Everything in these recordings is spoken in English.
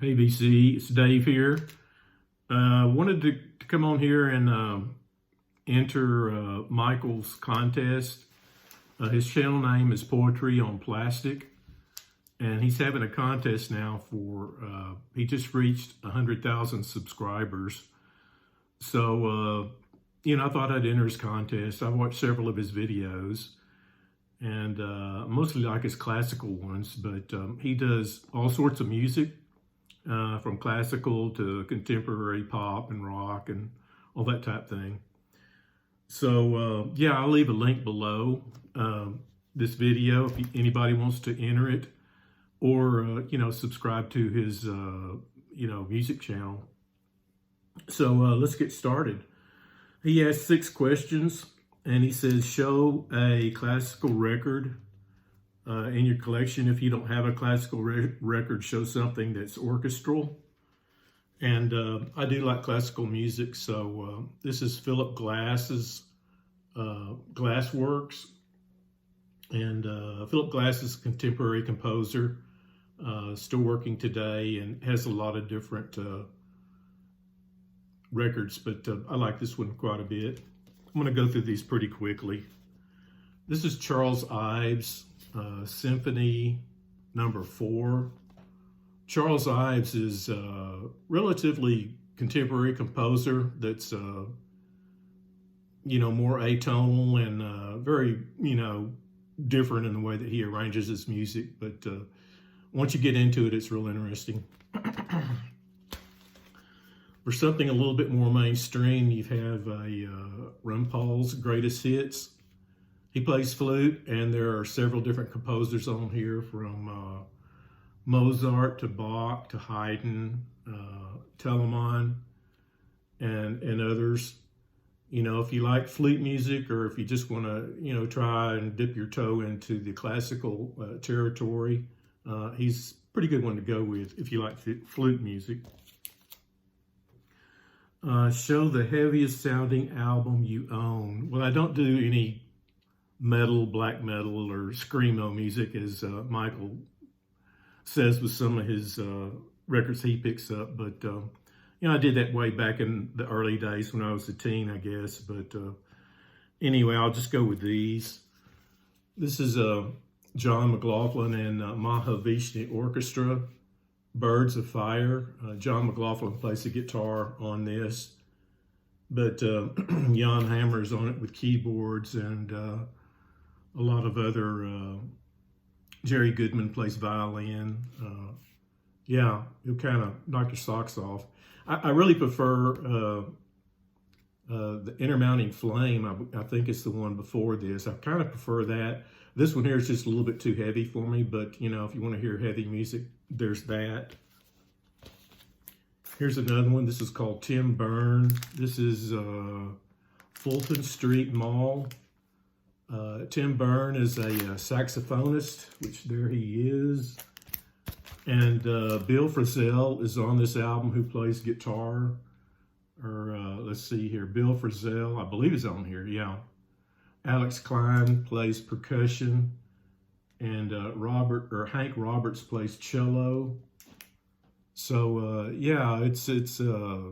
Hey BC, it's Dave here. Wanted to come on here and enter Michael's contest. His channel name is Poetryonplastic, and he's having a contest now for, he just reached 100,000 subscribers. So, I thought I'd enter his contest. I've watched several of his videos, and mostly like his classical ones, but he does all sorts of music. From classical to contemporary pop and rock and all that type thing. So I'll leave a link below this video if anybody wants to enter it, or subscribe to his music channel. So let's get started. He has 6 questions, and he says, show a classical record in your collection. If you don't have a classical record, show something that's orchestral. And I do like classical music, so this is Philip Glass's Glassworks. And Philip Glass is a contemporary composer, still working today, and has a lot of different records, but I like this one quite a bit. I'm going to go through these pretty quickly. This is Charles Ives, Symphony number 4. Charles Ives is a relatively contemporary composer that's, more atonal and very, different in the way that he arranges his music. But once you get into it, it's real interesting. For something a little bit more mainstream, you have Rumpel's Greatest Hits. He plays flute, and there are several different composers on here, from Mozart to Bach to Haydn, Telemann, and others. If you like flute music, or if you just want to, try and dip your toe into the classical territory, he's a pretty good one to go with if you like flute music. Show the heaviest sounding album you own. Well, I don't do any metal, black metal, or screamo music, as Michael says with some of his records he picks up. But, I did that way back in the early days when I was a teen, I guess. But anyway, I'll just go with these. This is John McLaughlin and Mahavishnu Orchestra, Birds of Fire. John McLaughlin plays the guitar on this, but Jan Hammer's on it with keyboards, and a lot of other, Jerry Goodman plays violin. You'll kind of knock your socks off. I really prefer the Intermounting Flame. I think it's the one before this. I kind of prefer that. This one here is just a little bit too heavy for me, but if you want to hear heavy music, there's that. Here's another one. This is called Tim Byrne. This is Fulton Street Mall. Tim Byrne is a saxophonist, which there he is. And Bill Frisell is on this album, who plays guitar. Or let's see here, Bill Frisell, I believe is on here, yeah. Alex Klein plays percussion, and Hank Roberts plays cello. So it's a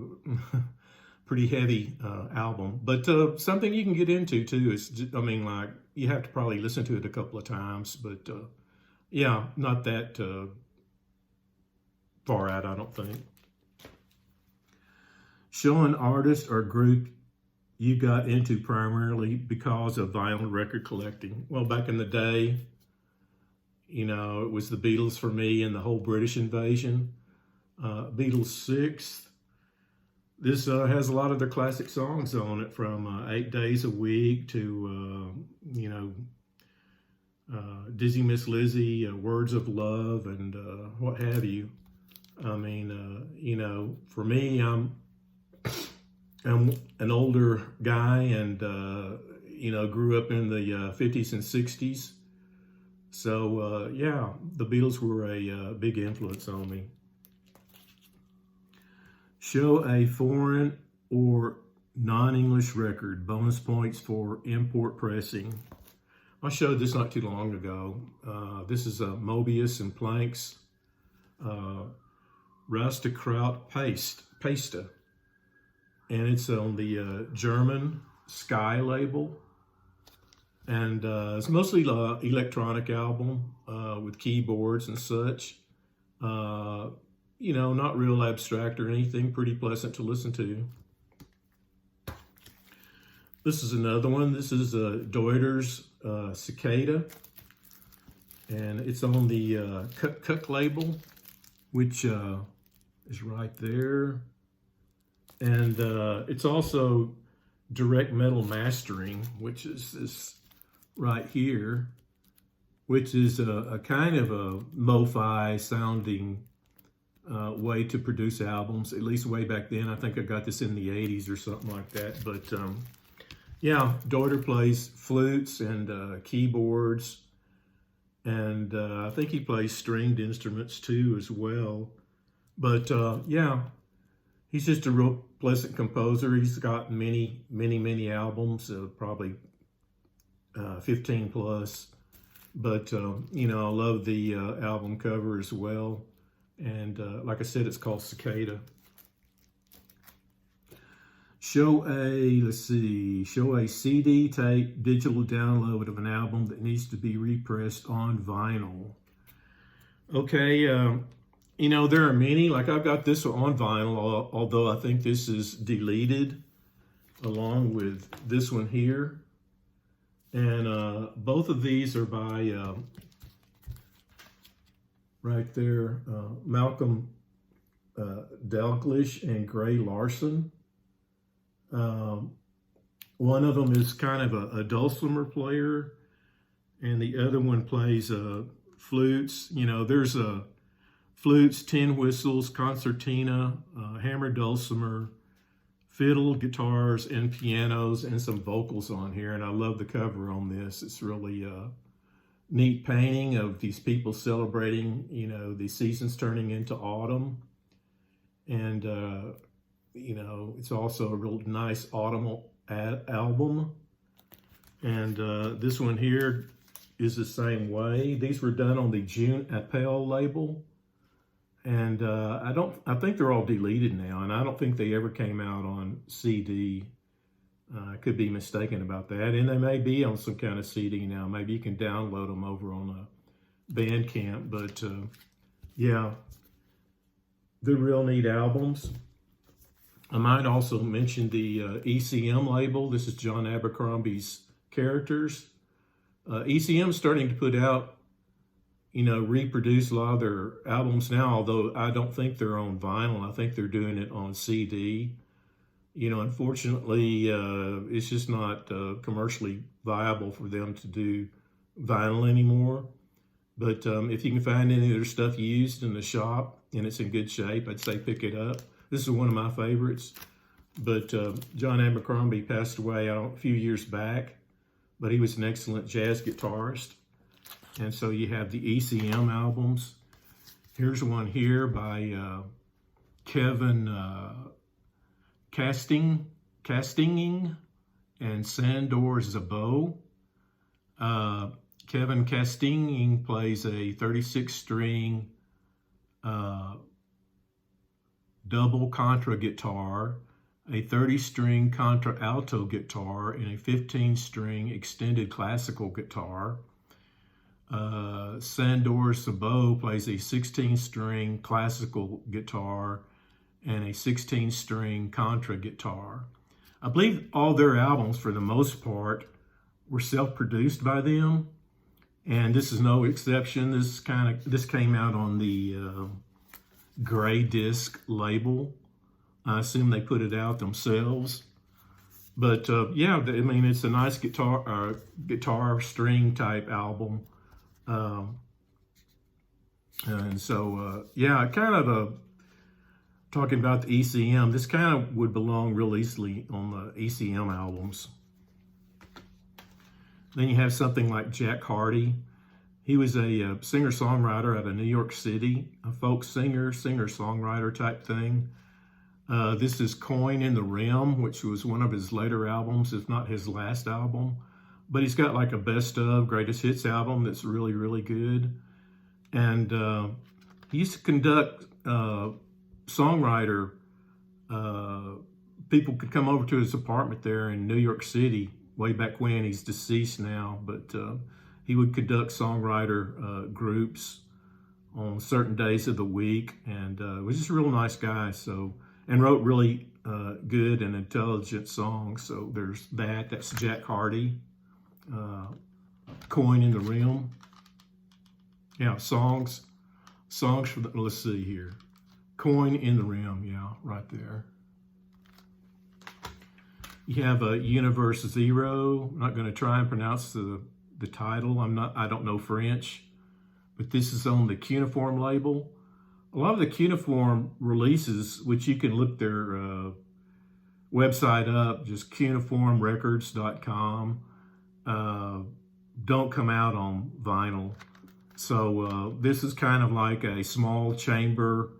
pretty heavy album, but something you can get into too. You have to probably listen to it a couple of times, but not that far out, I don't think. Show an artist or group you got into primarily because of vinyl record collecting. Well, back in the day, it was the Beatles for me, and the whole British invasion. Beatles 6. This has a lot of their classic songs on it, from 8 Days a Week to, Dizzy Miss Lizzy, Words of Love, and what have you. For me, I'm an older guy, and, grew up in the 50s and 60s. So, the Beatles were a big influence on me. Show a foreign or non-English record. Bonus points for import pressing. I showed this not too long ago. This is Mobius and Planck's Rastakraut Pasta. And it's on the German Sky label. And it's mostly an electronic album with keyboards and such. You know, not real abstract or anything, pretty pleasant to listen to. This is another one. This is Deuter's Cicada. And it's on the Cook label, which is right there. And it's also direct metal mastering, which is this right here, which is a kind of a lo-fi sounding way to produce albums, at least way back then. I think I got this in the 80s or something like that. But yeah, Deuter plays flutes and keyboards, and I think he plays stringed instruments too as well. But yeah, he's just a real pleasant composer. He's got many albums, probably 15 plus. But you know, I love the album cover as well. And like I said, it's called Cicada. Show a CD tape digital download of an album that needs to be repressed on vinyl. Okay, you know, there are many, like I've got this one on vinyl, although I think this is deleted along with this one here. And both of these are by, right there, Malcolm Dalglish and Gray Larson. One of them is kind of a dulcimer player, and the other one plays flutes. You know, there's flutes, tin whistles, concertina, hammered dulcimer, fiddle, guitars, and pianos, and some vocals on here. And I love the cover on this. It's really neat painting of these people celebrating, you know, the seasons turning into autumn. And, you know, it's also a real nice autumnal album. And this one here is the same way. These were done on the Untitled label. And I think they're all deleted now, and I don't think they ever came out on CD. I could be mistaken about that. And they may be on some kind of CD now. Maybe you can download them over on Bandcamp. But yeah, they're real neat albums. I might also mention the Ecm label. This is John Abercrombie's Characters. Ecm's starting to put out, you know, reproduce a lot of their albums now, although I don't think they're on vinyl. I think they're doing it on CD. You know, unfortunately, it's just not commercially viable for them to do vinyl anymore. But if you can find any of their stuff used in the shop and it's in good shape, I'd say pick it up. This is one of my favorites. But John Abercrombie passed away a few years back, but he was an excellent jazz guitarist. And so you have the Ecm albums. Here's one here by Kevin Castinging and Sandor Zabot. Kevin Castinging plays a 36-string double contra guitar, a 30-string contra alto guitar, and a 15-string extended classical guitar. Sandor Zabot plays a 16-string classical guitar and a 16-string contra guitar. I believe all their albums, for the most part, were self-produced by them, and this is no exception. This came out on the Gray Disc label. I assume they put it out themselves. But yeah, I mean, it's a nice guitar string type album. And so, yeah, kind of talking about the Ecm, this kind of would belong real easily on the Ecm albums. Then you have something like Jack Hardy. He was a singer-songwriter out of New York City, a folk singer-songwriter type thing. This is Coin in the Rim, which was one of his later albums, if not his last album. But he's got like a best of greatest hits album that's really, really good. And he used to conduct songwriter. People could come over to his apartment there in New York City way back when. He's deceased now, but he would conduct songwriter groups on certain days of the week, and was just a real nice guy. So, and wrote really good and intelligent songs. So there's that. That's Jack Hardy. Coin in the Rim. Yeah, songs for the, let's see here. Coin in the Rim, yeah, right there. You have a Universe Zero. I'm not going to try and pronounce the title. I don't know French, but this is on the Cuneiform label. A lot of the Cuneiform releases, which you can look their website up, just cuneiformrecords.com, don't come out on vinyl. So this is kind of like a small chamber,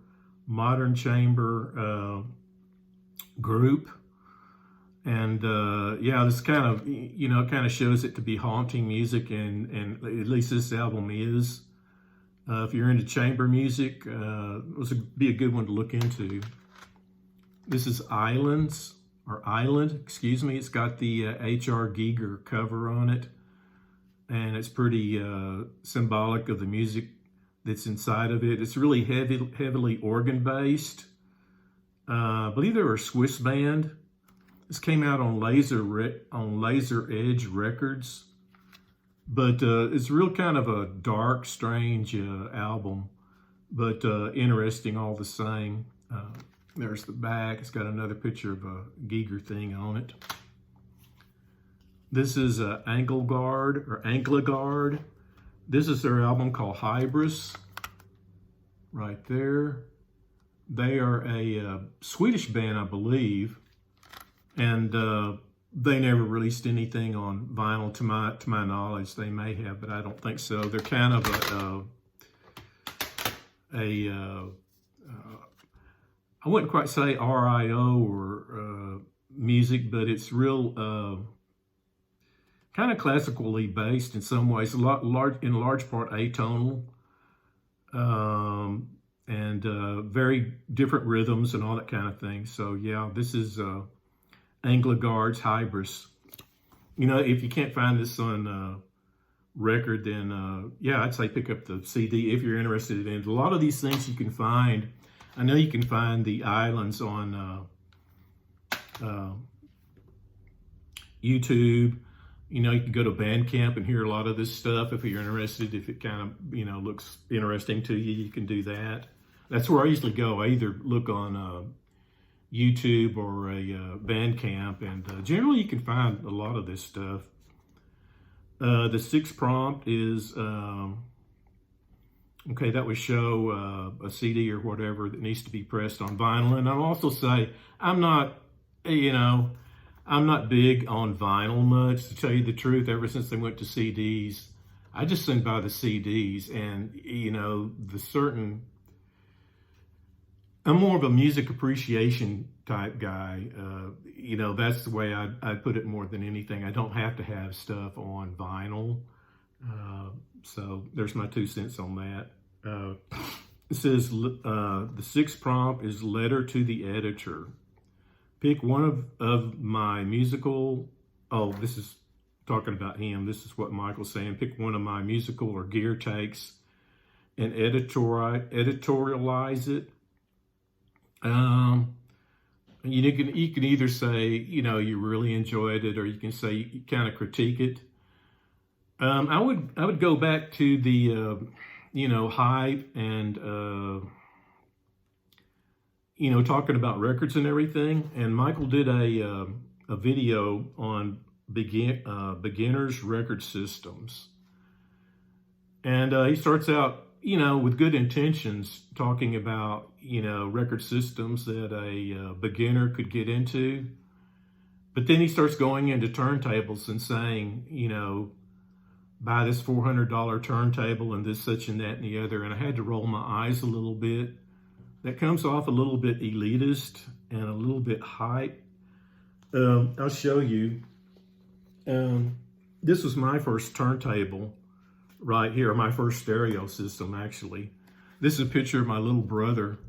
modern chamber group. And yeah, this kind of, kind of shows it to be haunting music, and at least this album is. If you're into chamber music, this would be a good one to look into. This is Island. Excuse me. It's got the H.R. Giger cover on it, and it's pretty symbolic of the music that's inside of it. It's really heavily organ-based. I believe they were a Swiss band. This came out on Laser Edge Records, but it's real kind of a dark, strange album, but interesting all the same. There's the back. It's got another picture of a Giger thing on it. This is Anglagard. This is their album called Hybris, right there. They are a Swedish band, I believe. And they never released anything on vinyl to my knowledge. They may have, but I don't think so. They're kind of I wouldn't quite say RIO or music, but it's real kind of classically based in some ways. In large part atonal, and very different rhythms and all that kind of thing. So yeah, this is Anglagard's Hybris. If you can't find this on record, then yeah, I'd say pick up the CD if you're interested in it. A lot of these things you can find. I know you can find the Islands on YouTube. You can go to Bandcamp and hear a lot of this stuff if you're interested. If it kind of looks interesting to you, you can do that. That's where I usually go. I either look on YouTube or a Bandcamp, and generally you can find a lot of this stuff. The sixth prompt is okay, that would show a CD or whatever that needs to be pressed on vinyl. And I'll also say I'm not big on vinyl much, to tell you the truth. Ever since they went to CDs, I just send by the CDs, and I'm more of a music appreciation type guy. That's the way I'd put it more than anything. I don't have to have stuff on vinyl. So there's my 2 cents on that. It says the sixth prompt is letter to the editor. Pick one of my musical, this is talking about him. This is what Michael's saying. Pick one of my musical or gear takes and editorialize it. You can either say, you really enjoyed it, or you can say you kind of critique it. I would go back to the, hype and, talking about records and everything. And Michael did a video on beginners record systems. And he starts out, with good intentions, talking about, record systems that a beginner could get into. But then he starts going into turntables and saying, buy this $400 turntable and this, such and that and the other. And I had to roll my eyes a little bit. That comes off a little bit elitist and a little bit hype. I'll show you. This was my first turntable right here, my first stereo system, actually. This is a picture of my little brother.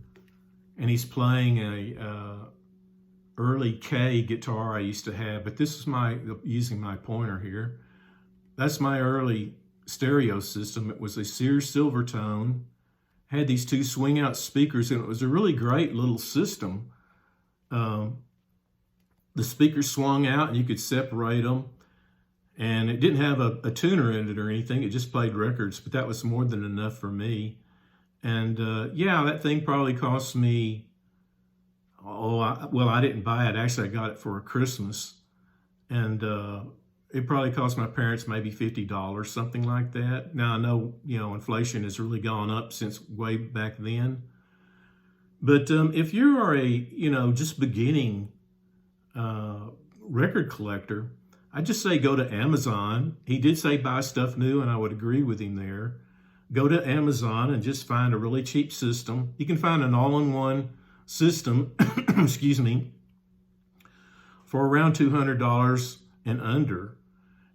and he's playing a early K guitar I used to have, but this is using my pointer here. That's my early stereo system. It was a Sears Silvertone, had these two swing out speakers, and it was a really great little system. The speakers swung out and you could separate them, and it didn't have a tuner in it or anything. It just played records, but that was more than enough for me. And yeah, that thing probably cost me, well, I didn't buy it. Actually, I got it for Christmas. And it probably cost my parents maybe $50, something like that. Now, I know, inflation has really gone up since way back then. But if you are a, just beginning record collector, I just say go to Amazon. He did say buy stuff new, and I would agree with him there. Go to Amazon and just find a really cheap system. You can find an all-in-one system, excuse me, for around $200 and under,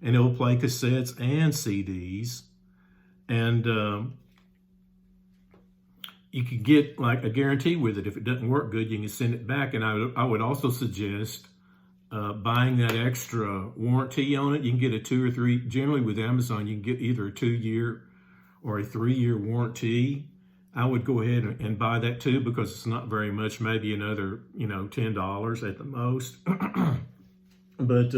and it'll play cassettes and CDs. And you could get like a guarantee with it. If it doesn't work good, you can send it back. And I would also suggest buying that extra warranty on it. You can get a 2 or 3, generally with Amazon, you can get either a 2-year or a 3-year warranty. I would go ahead and buy that too, because it's not very much, maybe another, $10 at the most. But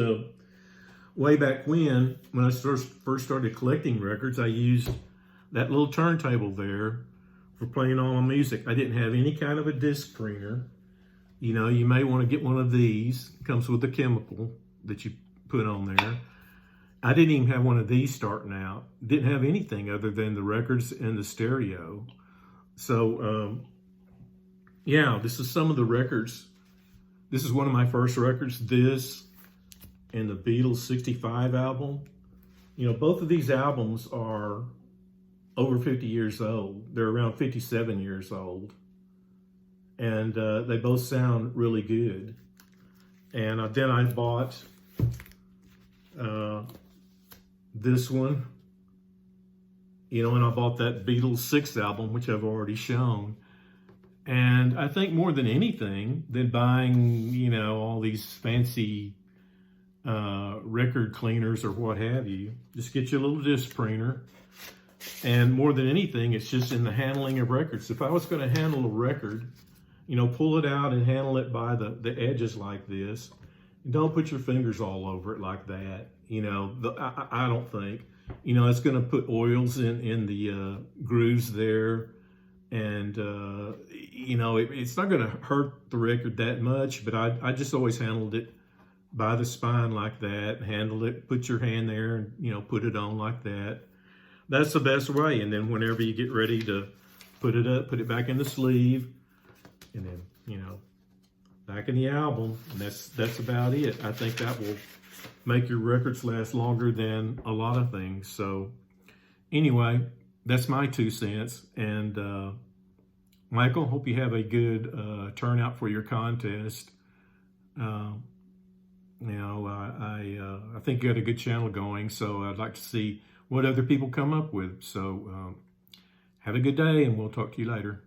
way back when I first started collecting records, I used that little turntable there for playing all my music. I didn't have any kind of a disc preener. You may want to get one of these. It comes with a chemical that you put on there. I didn't even have one of these starting out. Didn't have anything other than the records and the stereo. So, yeah, this is some of the records. This is one of my first records, this and the Beatles 65 album. Both of these albums are over 50 years old. They're around 57 years old. And they both sound really good. And then I bought this one, and I bought that Beatles 6 album, which I've already shown. And I think more than anything, than buying, all these fancy record cleaners or what have you, just get you a little disc preener. And more than anything, it's just in the handling of records. If I was going to handle a record, pull it out and handle it by the edges like this. Don't put your fingers all over it like that. I don't think. It's going to put oils in the grooves there. And, it's not going to hurt the record that much. But I just always handled it by the spine like that. Handle it, put your hand there and, put it on like that. That's the best way. And then whenever you get ready to put it up, put it back in the sleeve. And then, back in the album, and that's about it. I think that will make your records last longer than a lot of things. So anyway, that's my 2 cents. And Michael, hope you have a good turnout for your contest. I think you got a good channel going, so I'd like to see what other people come up with. So have a good day, and we'll talk to you later.